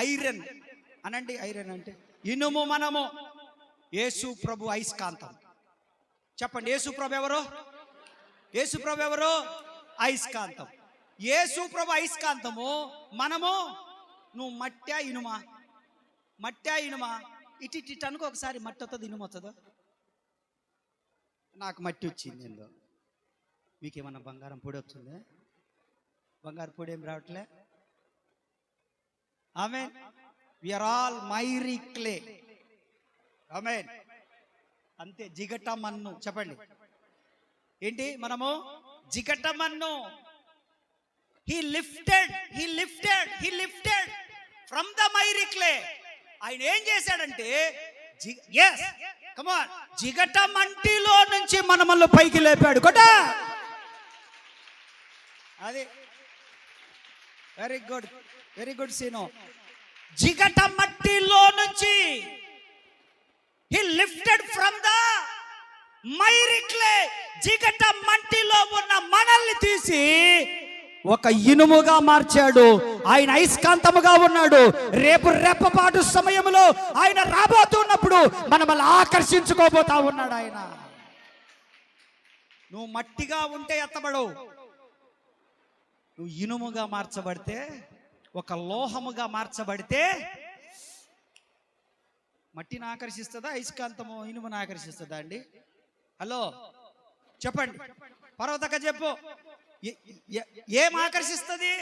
ఐరన్ అనండి. ఐరన్ అంటే ఇనుము. మనము యేసు ప్రభు అయస్కాంతం. చెప్పండి, యేసు ప్రభు ఎవరు? యేసు ప్రభు ఎవరు? అయస్కాంతం. యేసు ప్రభు అయస్కాంతము. మనము నువ్వు మట్టా ఇనుమా? మట్టా ఇనుమా? ఇటు అనుకో ఒకసారి. మట్టి వస్తుంది, ఇనుము వస్తుందా? నాకు మట్టి వచ్చింది. ఏందో మీకేమన్నా బంగారం పొడి వస్తుందా? బంగారు పొడి ఏం రావట్లే. Amen. We are all miry clay. Amen. అంతే. జిగట మన్ను. చెప్పండి, ఏంటి? మనము జిగట మన్ను. He lifted from the miry clay. ఆయన ఏం చేశాడంటే జిగట మంటిలో నుంచి మనమల్ని పైకి లేపాడు. కొట. అది వెరీ గుడ్ సీను. జిగట మట్టిలో నుంచి హి lifted from the miry clay. జిగట మట్టిలో ఉన్న మనల్ని తీసి ఒక ఇనుముగా మార్చాడు. ఆయన అయస్కాంతముగా ఉన్నాడు. రేపు రెప్పపాటు సమయంలో ఆయన రాబోతున్నప్పుడు మనల్ని ఆకర్షించుకోబోతా ఉన్నాడు ఆయన. నువ్వు మట్టిగా ఉంటే ఎత్తబడవు. నువ్వు ఇనుముగా మార్చబడితే, ఒక లోహముగా మార్చబడితే మట్టిని ఆకర్షిస్తుందా, అయస్కాంతము ఇనుమును ఆకర్షిస్తుందా అండి? హలో చెప్పండి, పర్వతక చెప్పు. ఏం ఆకర్షిస్తుంది?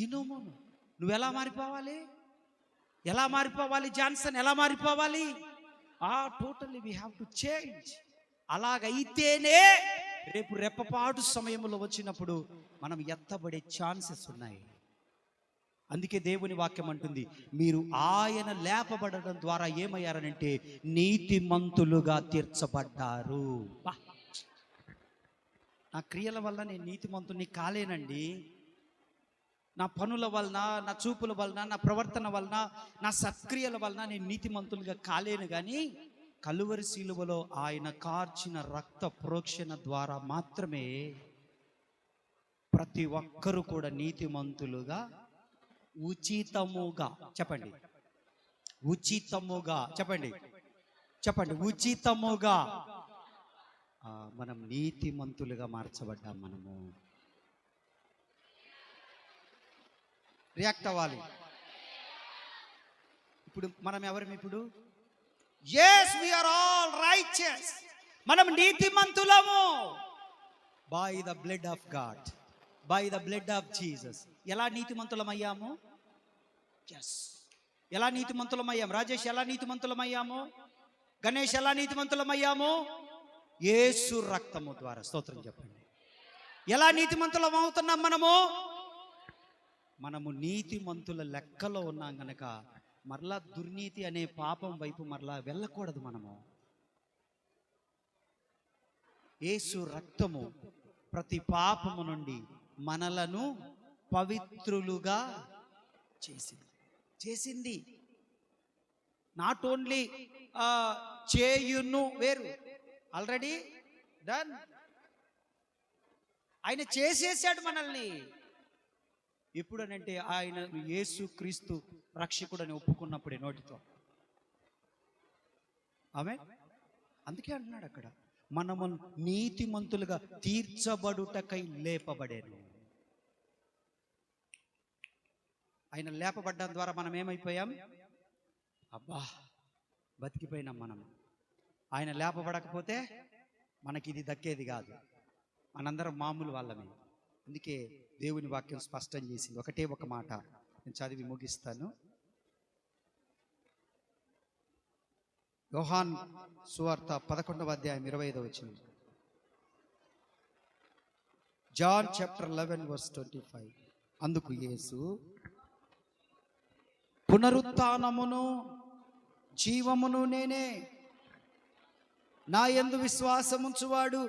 ఇనుమును. నువ్వు ఎలా మారిపోవాలి? ఎలా మారిపోవాలి? జాన్సన్ ఎలా మారిపోవాలి? Totally we have to change. అలాగైతేనే రేపు రెప్పపాటు సమయంలో వచ్చినప్పుడు మనం ఎత్తబడే ఛాన్సెస్ ఉన్నాయి. అందుకే దేవుని వాక్యం అంటుంది, మీరు ఆయన లేపబడడం ద్వారా ఏమయ్యారనంటే నీతిమంతులుగా తీర్చబడ్డారు. నా క్రియల వల్ల నేను నీతిమంతుని కాలేనండి. నా పనుల వలన, నా చూపుల వలన, నా ప్రవర్తన వలన, నా సత్క్రియల వలన నేను నీతిమంతులుగా కాలేను. కానీ కలువరి శిలువలో ఆయన కార్చిన రక్త ప్రోక్షణ ద్వారా మాత్రమే ప్రతి ఒక్కరూ కూడా నీతిమంతులుగా ఉచితముగా, చెప్పండి ఉచితముగా, చెప్పండి ఉచితముగా మనం నీతిమంతులుగా మార్చబడ్డాం. మనము రియాక్ట్ అవ్వాలి. ఇప్పుడు మనం ఎవరు? ఇప్పుడు yes we are all righteous, మనం నీతిమంతులము by the blood of God, by the blood of Jesus. ఎలా నీతిమంతులమయ్యాము? yes, ఎలా నీతిమంతులమయ్యాము? రాజేష్, ఎలా నీతిమంతులమయ్యాము? గణేష్, ఎలా నీతిమంతులమయ్యాము? యేసు రక్తము ద్వారా. స్తోత్రం చెప్పండి. ఎలా నీతిమంతులం అవుతున్నాం? మనము నీతిమంతుల లెక్కలో ఉన్నాం గనక మరలా దుర్నీతి అనే పాపం వైపు మరలా వెళ్ళకూడదు. మనము యేసు రక్తము ప్రతి పాపము నుండి మనలను పవిత్రులుగా చేసింది. నాట్ ఓన్లీ చేయును వేరు, ఆల్రెడీ డన్. ఆయన చేసేసాడు మనల్ని. ఎప్పుడనంటే ఆయన యేసు క్రీస్తు రక్షకుడని ఒప్పుకున్నప్పుడే నోటితో. ఆమె అందుకే అంటున్నాడు అక్కడ, మనము నీతిమంతులుగా తీర్చబడుటకై లేపబడేను. ఆయన లేపబడ్డం ద్వారా మనం ఏమైపోయాం? అబ్బా, బతికిపోయినాం మనం. ఆయన లేపబడకపోతే మనకి ఇది దక్కేది కాదు. మనందరం మామూలు వాళ్ళమే. అందుకే దేవుని వాక్యం స్పష్టం చేసింది. ఒకటే ఒక మాట నేను చదివి ముగిస్తాను. యోహాను సువార్త 11వ అధ్యాయం 25వ వచనం. John chapter 11 verse 25. అందుకు యేసు, పునరుత్థానమును జీవమును నేనే, నా యందు విశ్వాసముంచువాడు.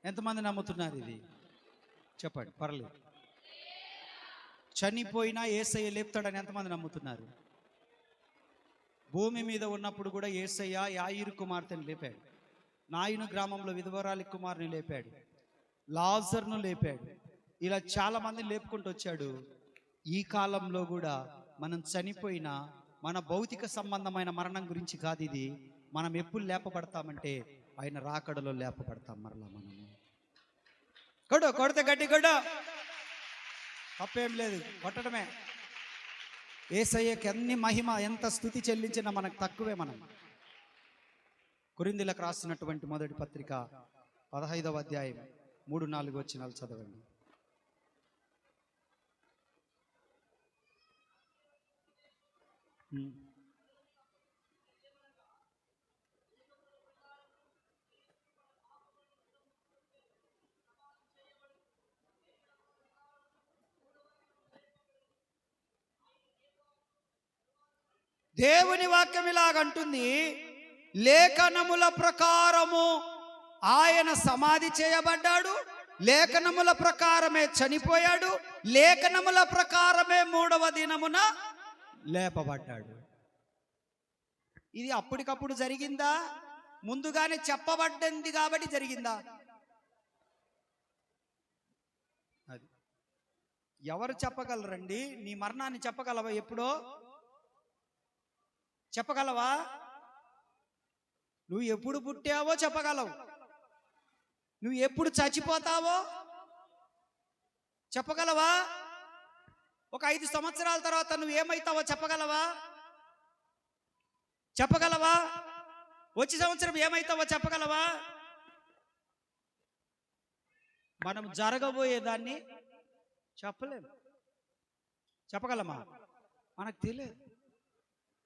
ఎంతమంది నమ్ముతున్నారు ఇది? చెప్పండి, పర్లేదు. చనిపోయినా యేసయ్య లేపుతాడని ఎంతమంది నమ్ముతున్నారు? భూమి మీద ఉన్నప్పుడు కూడా యేసయ్య యాయిరు కుమార్తెను లేపాడు. నాయును గ్రామంలో విధవరాలి కుమారుని లేపాడు. లాజర్ను లేపాడు. ఇలా చాలా మందిని లేపుకుంటూ వచ్చాడు. ఈ కాలంలో కూడా మనం చనిపోయినా మన భౌతిక సంబంధమైన మరణం గురించి కాదు ఇది. మనం ఎప్పుడు లేపబడతామంటే ఆయన రాకడలో లేపబడతాం మరలా. మనము కొడితే గట్టి కొడు, తప్పేం లేదు, కొట్టడమే. యేసయ్యకి అన్ని మహిమ, ఎంత స్తుతి చెల్లించినా మనకు తక్కువే. మనం కొరింథీయులకు రాసినటువంటి మొదటి పత్రిక 15వ అధ్యాయం 3-4 వచనాలు చదవండి. దేవుని వాక్యం ఇలాగంటుంది, లేఖనముల ప్రకారము ఆయన సమాధి చేయబడ్డాడు, లేఖనముల ప్రకారమే చనిపోయాడు, లేఖనముల ప్రకారమే 3వ దినమున లేపబడ్డాడు. ఇది అప్పటికప్పుడు జరిగిందా? ముందుగానే చెప్పబడ్డింది కాబట్టి జరిగిందా? అది ఎవరు చెప్పగలరండి? నీ మరణాన్ని చెప్పగలవా? ఎప్పుడో చెప్పగలవా? నువ్వు ఎప్పుడు పుట్టావో చెప్పగలవు. నువ్వు ఎప్పుడు చచ్చిపోతావో చెప్పగలవా? ఒక 5 సంవత్సరాల తర్వాత నువ్వు ఏమైతావో చెప్పగలవా? చెప్పగలవా? వచ్చే సంవత్సరం ఏమైతావో చెప్పగలవా? మనం జరగబోయేదాన్ని చెప్పలేము. చెప్పగలమా? మనకు తెలియదు.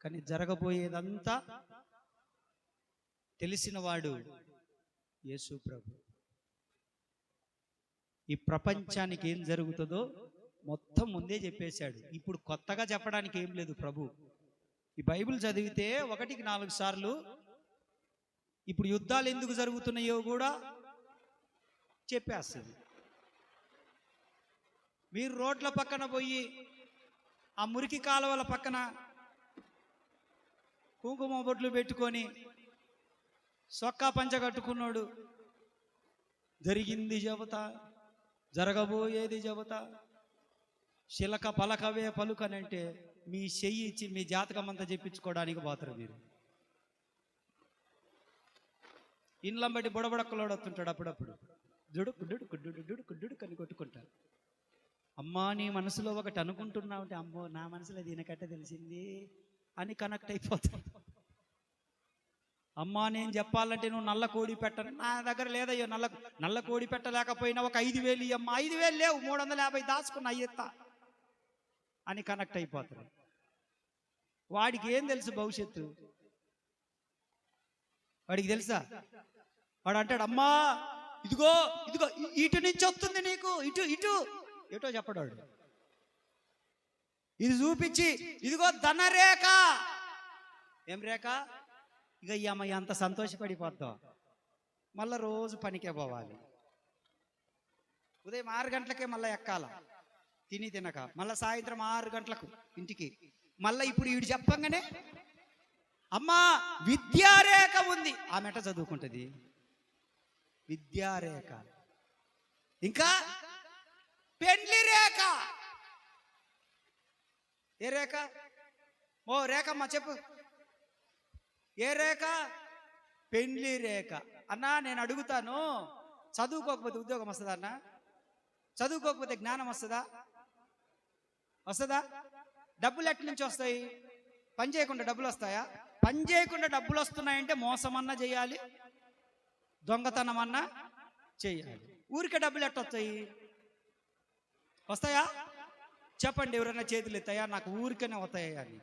కానీ జరగబోయేదంతా తెలిసిన వాడు యేసు ప్రభు. ఈ ప్రపంచానికి ఏం జరుగుతుందో మొత్తం ముందే చెప్పేశాడు. ఇప్పుడు కొత్తగా చెప్పడానికి ఏం లేదు ప్రభు. ఈ బైబిల్ చదివితే 1కి 4 సార్లు ఇప్పుడు యుద్ధాలు ఎందుకు జరుగుతున్నాయో కూడా చెప్పేస్తుంది. మీరు రోడ్ల పక్కన పోయి ఆ మురికి కాలువల పక్కన కుంకుమ బొట్లు పెట్టుకొని సొక్కా పంచ కట్టుకున్నాడు, జరిగింది చెబుతా, జరగబోయేది చెబుతా, శిలక పలకవే పలుకనంటే మీ చెయ్యి ఇచ్చి మీ జాతకం అంతా చెప్పించుకోవడానికి పోతారు మీరు. ఇండ్లం బట్టి బుడబుడక్కలోడు వస్తుంటాడు, అప్పుడప్పుడు దుడుకు దుడుకు డుడు డుడుకు డుడుకు అని కొట్టుకుంటారు. అమ్మా నీ మనసులో ఒకటి అనుకుంటున్నావు అంటే, అమ్మో నా మనసులో దీనికట్ట తెలిసింది అని కనెక్ట్ అయిపోతావు. అమ్మా నేను చెప్పాలంటే నువ్వు నల్ల కోడి పెట్టను, నా దగ్గర లేదయ్యో నల్ల కోడి పెట్టలేకపోయినా ఒక 5,000 ఇయ్యమ్మా, 5,000 లేవు 350 దాచుకున్న అయ్యెత్తా అని కనెక్ట్ అయిపోతారు. వాడికి ఏం తెలుసు భవిష్యత్తు? వాడికి తెలుసా? వాడు అంటాడు అమ్మా ఇదిగో ఇదిగో ఇటు నుంచి వస్తుంది నీకు, ఇటు ఇటు ఏటో చెప్పడాడు. ఇది చూపించి ఇదిగో ధనరేఖ. ఏం రేఖ? ఇక ఈ అమ్మాయి అంత సంతోషపడిపోద్దాం. మళ్ళా రోజు పనికే పోవాలి, ఉదయం 6 గంటలకే మళ్ళీ ఎక్కాల తినక, మళ్ళీ సాయంత్రం 6 గంటలకు ఇంటికి. మళ్ళీ ఇప్పుడు వీడు చెప్పంగానే అమ్మా విద్యారేఖ ఉంది, ఆమె ఎట్ట చదువుకుంటుంది? విద్యారేఖ. ఇంకా పెండ్లి రేఖ. ఏ రేఖ? ఓ రేఖమ్మా చెప్పు, ఏ రేఖ? పెండ్లి రేఖ. అన్నా నేను అడుగుతాను, చదువుకోకపోతే ఉద్యోగం వస్తుందా అన్న? చదువుకోకపోతే జ్ఞానం వస్తుందా? డబ్బులు ఎట్ల నుంచి వస్తాయి? పని చేయకుండా డబ్బులు వస్తాయా? పని చేయకుండా డబ్బులు వస్తున్నాయంటే మోసమన్నా చేయాలి, దొంగతనం అన్నా చేయాలి. ఊరికే డబ్బులు ఎట్టొస్తాయి? వస్తాయా? చెప్పండి ఎవరైనా చేతులు ఎత్తాయా? నాకు ఊరికనే వస్తాయా అని.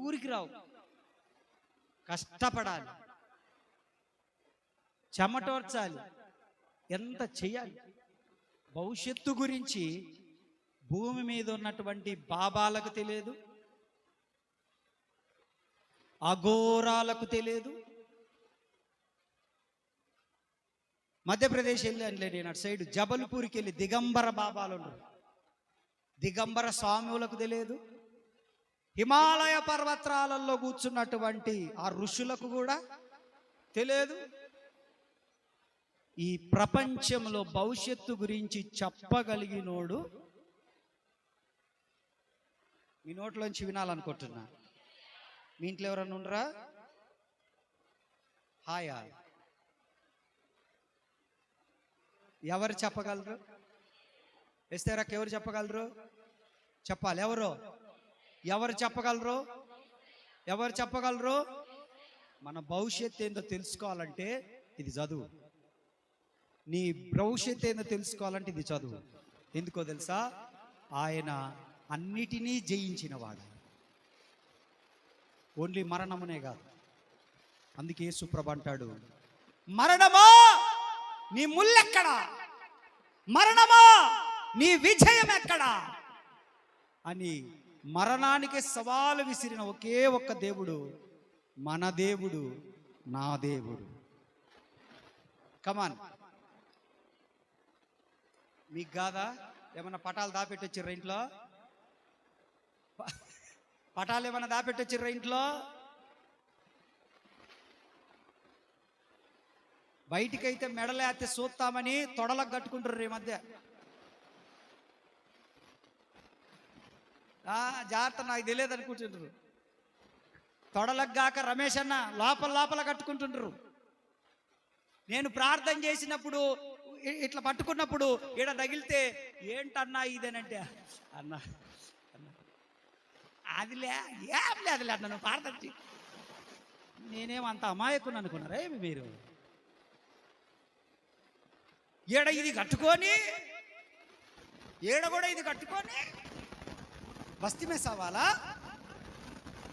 ఊరికి రావు, కష్టపడాలి, చెమటోర్చాలి, ఎంత చెయ్యాలి. భవిష్యత్తు గురించి భూమి మీద ఉన్నటువంటి బాబాలకు తెలియదు, అఘోరాలకు తెలియదు. మధ్యప్రదేశ్ వెళ్ళి నేను అటు సైడ్ జబల్పూర్కి వెళ్ళి దిగంబర బాబాలు ఉన్నారు, దిగంబర స్వాములకు తెలియదు. హిమాలయ పర్వతాలలో కూర్చున్నటువంటి ఆ ఋషులకు కూడా తెలియదు. ఈ ప్రపంచంలో భవిష్యత్తు గురించి చెప్పగలిగినోడు మీ నోట్లోంచి వినాలనుకుంటున్నా. మీ ఇంట్లో ఎవరన్నా ఉండరా? హాయా? ఎవరు చెప్పగలరు? ఎస్తేరాకు ఎవరు చెప్పగలరు? చెప్పాలి. ఎవరు చెప్పగలరు? ఎవరు చెప్పగలరు? మన భవిష్యత్తు ఏందో తెలుసుకోవాలంటే ఇది చదువు. నీ భవిష్యత్తు ఏందో తెలుసుకోవాలంటే ఇది చదువు. ఎందుకో తెలుసా? ఆయన అన్నిటినీ జయించినవాడు, ఓన్లీ మరణమునే కాదు. అందుకే యేసుప్రభు అంటాడు, మరణమా నీ ముల్లెక్కడా, మరణమా నీ విజయం ఎక్కడా అని మరణానికి సవాలు విసిరిన ఒకే ఒక్క దేవుడు మన దేవుడు, నా దేవుడు. కమాన్. మీకు కాదా? ఏమన్నా పటాలు దాపెట్టొచ్చిర్రా ఇంట్లో? పటాలు ఏమన్నా దాపెట్టొచ్చిర్రా ఇంట్లో? బయటికైతే మెడలేస్తే చూస్తామని తొడలకు కట్టుకుంటారు ఈ మధ్య. జాగ్రత్త, నాకు తెలియదు అనుకుంటుంటారు. తొడలకు గాక రమేష్ అన్న లోపల కట్టుకుంటుంటారు. నేను ప్రార్థన చేసినప్పుడు ఇట్లా పట్టుకున్నప్పుడు ఈడ తగిలితే ఏంటన్నా ఇదేనంటే, అన్న అదిలే ఏం లేదులే అన్న, నువ్వు ప్రార్థన చే. నేనేమంత అమాయకుని అనుకున్నారా ఏమి మీరు? ఈడ ఇది కట్టుకొని, ఈడ కూడా ఇది కట్టుకొని బస్తీ మెస్ అవ్వాలా?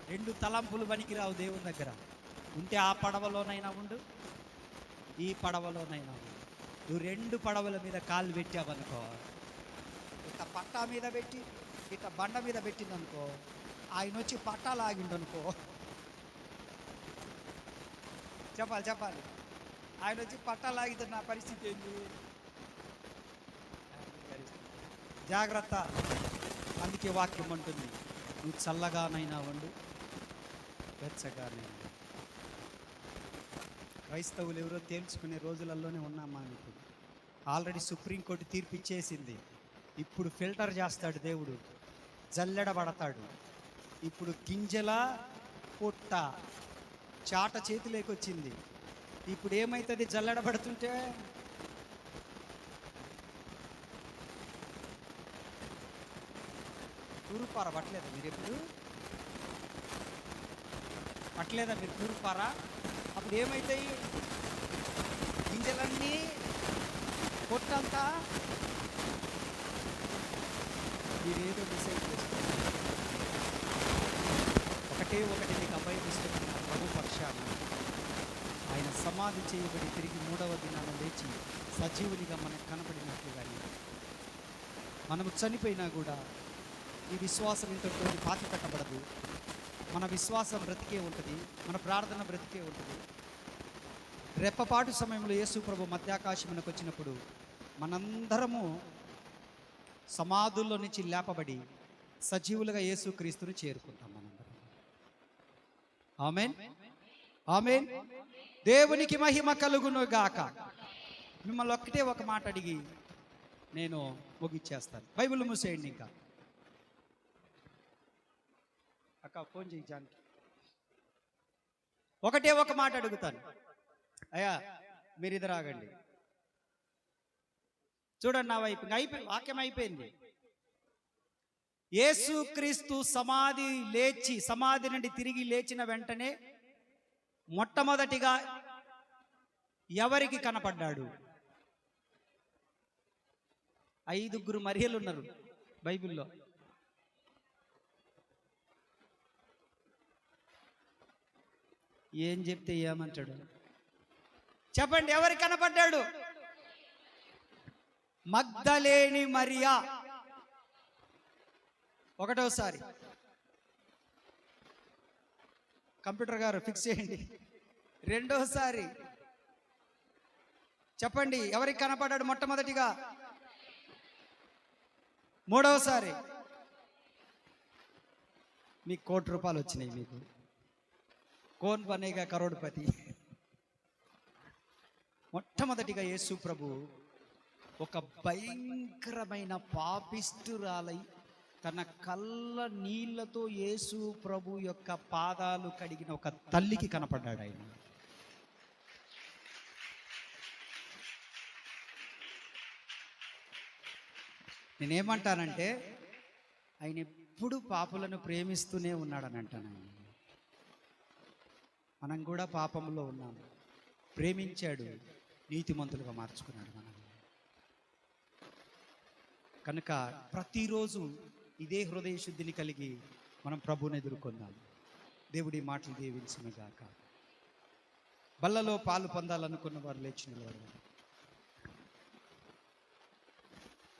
2 తలంపులు పనికిరావు దేవుని దగ్గర. ఉంటే ఆ పడవలోనైనా ఉండు, ఈ పడవలోనైనా ఉండు. నువ్వు రెండు పడవల మీద కాళ్ళు పెట్టావనుకో, ఇట్ట పట్టా మీద పెట్టి ఇట్ట బండ మీద పెట్టిందనుకో, ఆయన వచ్చి పట్టా లాగిండనుకో, చెప్పాలి ఆయన వచ్చి పట్టా లాగితే నా పరిస్థితి ఏంటి? జాగ్రత్త. అందుకే వాక్యం అంటుంది, నువ్వు చల్లగానైనా ఉండు, వెచ్చగానైనా. క్రైస్తవులు ఎవరో తేల్చుకునే రోజులలోనే ఉన్నామా ఇప్పుడు. ఆల్రెడీ సుప్రీంకోర్టు తీర్పు ఇచ్చేసింది. ఇప్పుడు ఫిల్టర్ చేస్తాడు దేవుడు, జల్లెడబడతాడు. ఇప్పుడు గింజల పొట్ట చాట చేతిలోకి వచ్చింది. ఇప్పుడు ఏమవుతుంది? జల్లెడబడుతుంటే తూరుపార పట్టలేదా మీరు? ఎప్పుడు పట్టలేదా మీరు తూరుపార? అప్పుడు ఏమవుతాయి? గింజలన్నీ పొట్టంతా మీరేదో డిసైడ్ చేసుకోండి. ఒకటి నీకు అభయమిస్తున్న ప్రభు పక్షాన, ఆయన సమాధి చేయబడి తిరిగి 3వ దినాన లేచి సజీవునిగా మనకు కనపడినట్లుగానే మనము చనిపోయినా కూడా ఈ విశ్వాసం ఇంతటితో పాతి పెట్టబడదు. మన విశ్వాసం బ్రతికే ఉంటుంది, మన ప్రార్థన బ్రతికే ఉంటుంది. రెప్పపాటు సమయంలో యేసు ప్రభు మధ్యాకాశమునకు వచ్చినప్పుడు మనందరము సమాధుల్లో నుంచి లేపబడి సజీవులుగా యేసు క్రీస్తుని చేరుకుంటాం మనందరం. ఆమేన్, ఆమేన్. దేవునికి మహిమ కలుగును గాక. మిమ్మల్ని ఒక్కటే ఒక మాట అడిగి నేను ముగిచ్చేస్తాను. బైబిల్ మూసేయండి. ఇంకా అక్క ఫోన్ చేయి జాన్కి. ఒకటే ఒక మాట అడుగుతాను. అయ్యా మీరు ఇద్దరు ఆగండి, చూడండి నా వైపు. వాక్యం అయిపోయింది. యేసుక్రీస్తు సమాధి నుండి తిరిగి లేచిన వెంటనే మొట్టమొదటిగా ఎవరికి కనపడ్డాడు? 5 మరియలు ఉన్నారు బైబిల్లో. ఏం చెప్తే ఏమంటాడు చెప్పండి? ఎవరికి కనపడ్డాడు? మగ్దలేని మరియా ఒకటోసారి. కంప్యూటర్ గారు ఫిక్స్ చేయండి. రెండోసారి చెప్పండి, ఎవరికి కనపడ్డాడు మొట్టమొదటిగా? మూడవసారి మీకు ₹1,00,00,000 వచ్చినాయి. మీకు కోన్ బనేగా కరోడ్పతి. మొట్టమొదటిగా యేసు ప్రభు ఒక భయంకరమైన పాపిష్టురాలై తన కళ్ళ నీళ్లతో యేసు ప్రభు యొక్క పాదాలు కడిగిన ఒక తల్లికి కనపడ్డాడు ఆయన. నేనేమంటానంటే ఆయన ఎప్పుడు పాపులను ప్రేమిస్తూనే ఉన్నాడని అంటాను. మనం కూడా పాపంలో ఉన్నాము, ప్రేమించాడు, నీతిమంతులుగా మార్చుకున్నాడు మనం. కనుక ప్రతిరోజు ఇదే హృదయ శుద్ధిని కలిగి మనం ప్రభువుని ఎదుర్కొందాం. దేవుడి మాటలు దీవించును గాక. బల్లలో పాలు పొందాలనుకున్న వారు లేచి నిలబడండి.